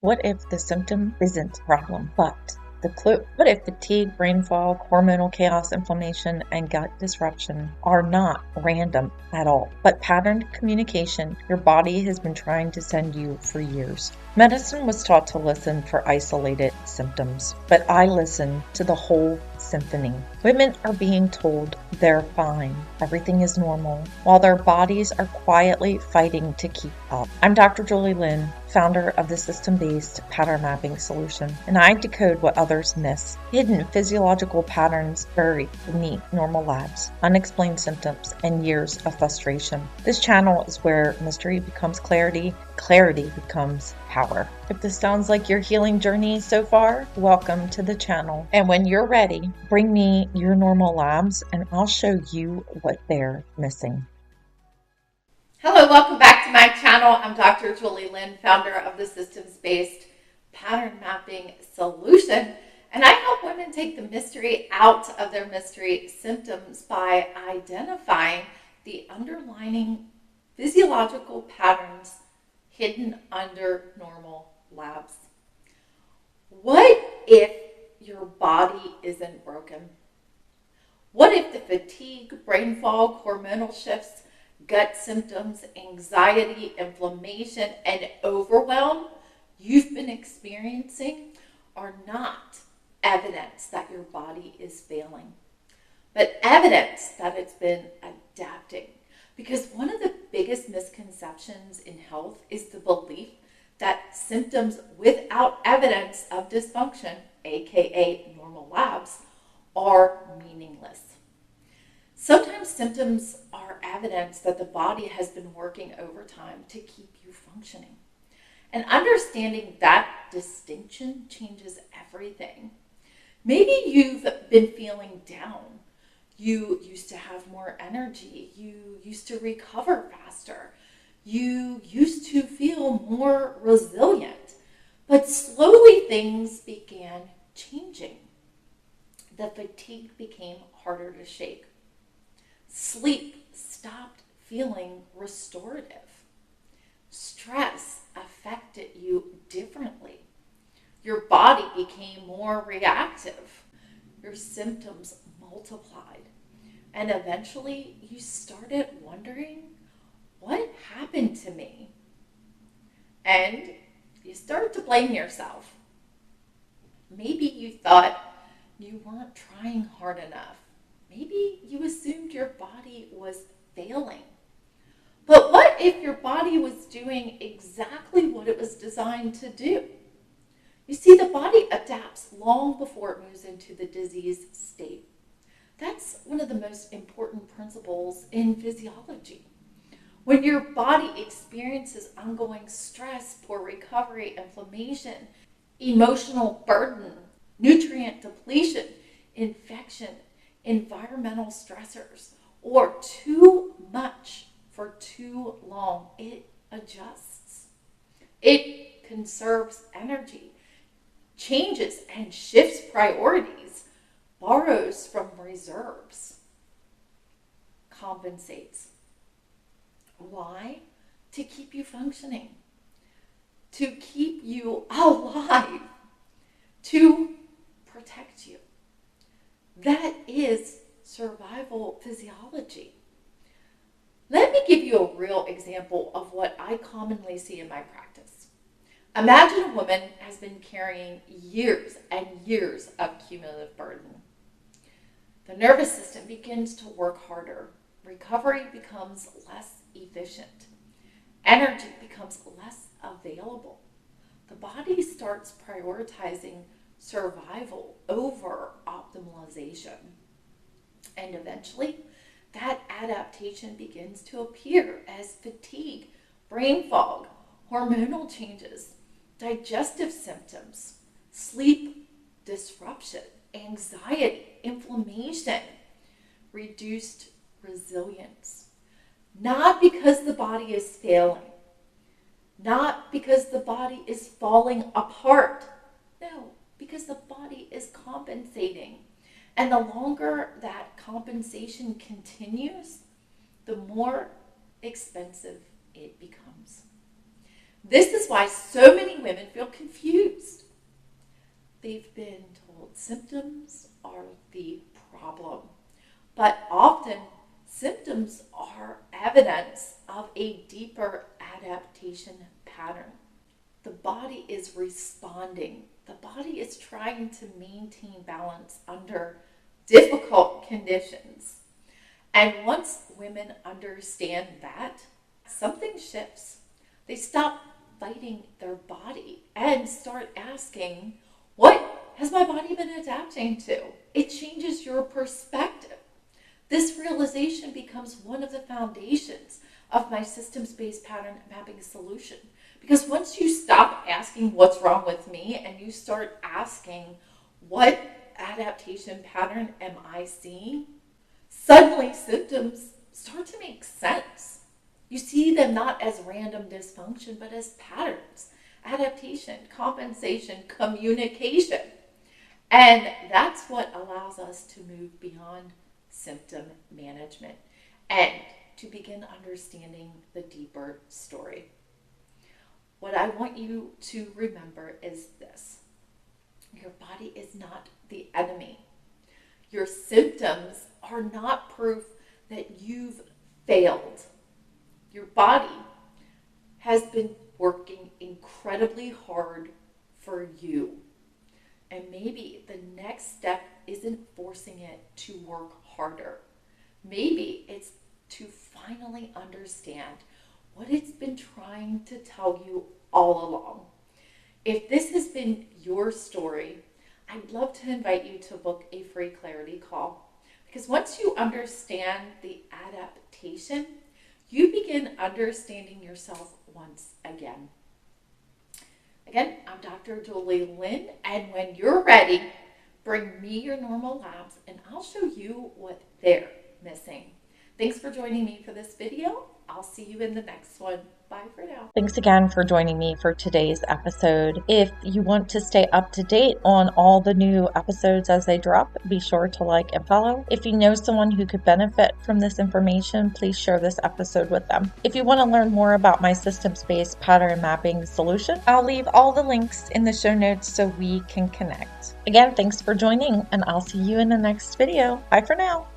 What if the symptom isn't a problem, but the clue? What if fatigue, brain fog, hormonal chaos, inflammation, and gut disruption are not random at all, but patterned communication your body has been trying to send you for years? Medicine was taught to listen for isolated symptoms, but I listen to the whole symphony. Women are being told they're fine, everything is normal, while their bodies are quietly fighting to keep up. I'm Dr. Julie Lynn, founder of the system-based pattern mapping solution, and I decode what others miss. Hidden physiological patterns buried beneath normal labs, unexplained symptoms, and years of frustration. This channel is where mystery becomes clarity, clarity becomes power. If this sounds like your healing journey so far, welcome to the channel. And when you're ready, bring me your normal labs and I'll show you what they're missing. Hello, welcome back to my channel. I'm Dr. Julie Lynn, founder of the systems-based pattern mapping solution. And I help women take the mystery out of their mystery symptoms by identifying the underlying physiological patterns hidden under normal labs. What if your body isn't broken? What if the fatigue, brain fog, hormonal shifts, gut symptoms, anxiety, inflammation, and overwhelm you've been experiencing are not evidence that your body is failing, but evidence that it's been adapting? Because one of the biggest misconceptions in health is the belief that symptoms without evidence of dysfunction, aka normal labs, are meaningless. Sometimes symptoms are evidence that the body has been working overtime to keep you functioning. And understanding that distinction changes everything. Maybe you've been feeling down. You used to have more energy. You used to recover faster. You used to feel more resilient. But slowly things began changing. The fatigue became harder to shake. Sleep stopped feeling restorative. Stress affected you differently. Your body became more reactive. Your symptoms multiplied. And eventually you started wondering, what happened to me? And you started to blame yourself. Maybe you thought you weren't trying hard enough. Maybe you assumed your body was failing. But what if your body was doing exactly what it was designed to do? You see, the body adapts long before it moves into the disease state. That's one of the most important principles in physiology. When your body experiences ongoing stress, poor recovery, inflammation, emotional burden, nutrient depletion, infection, environmental stressors, or too much for too long, it adjusts. It conserves energy, changes and shifts priorities, borrows from reserves, compensates. Why? To keep you functioning, to keep you alive, to protect you. That is survival physiology. Let me give you a real example of what I commonly see in my practice. Imagine a woman has been carrying years and years of cumulative burden. The nervous system begins to work harder. Recovery becomes less efficient. Energy becomes less available. The body starts prioritizing survival over optimization. And eventually, that adaptation begins to appear as fatigue, brain fog, hormonal changes, digestive symptoms, sleep disruption, anxiety, inflammation, reduced resilience. Not because the body is failing, not because the body is falling apart. No, because the body is compensating. And the longer that compensation continues, the more expensive it becomes. This is why so many women feel confused. They've been told symptoms are the problem, but often symptoms are evidence of a deeper adaptation pattern. The body is responding. The body is trying to maintain balance under difficult conditions. And once women understand that, something shifts. They stop fighting their body and start asking, what has my body been adapting to? It changes your perspective. This realization becomes one of the foundations of my systems-based pattern mapping solution. Because once you stop asking what's wrong with me and you start asking, what adaptation pattern am I seeing? Suddenly symptoms start to make sense. You see them not as random dysfunction, but as patterns, adaptation, compensation, communication. And that's what allows us to move beyond symptom management and to begin understanding the deeper story. What I want you to remember is this: your body is not the enemy. Your symptoms are not proof that you've failed. Your body has been working incredibly hard for you. And maybe the next step isn't forcing it to work harder. Maybe it's to finally understand what it's been trying to tell you all along. If this has been your story, I'd love to invite you to book a free clarity call. Because once you understand the adaptation, you begin understanding yourself once again. Again, I'm Dr. Julie Lynn, and when you're ready, bring me your normal labs and I'll show you what they're missing. Thanks for joining me for this video. I'll see you in the next one. Bye for now. Thanks again for joining me for today's episode. If you want to stay up to date on all the new episodes as they drop, be sure to like and follow. If you know someone who could benefit from this information, please share this episode with them. If you want to learn more about my systems-based pattern mapping solution, I'll leave all the links in the show notes so we can connect. Again, thanks for joining, and I'll see you in the next video. Bye for now.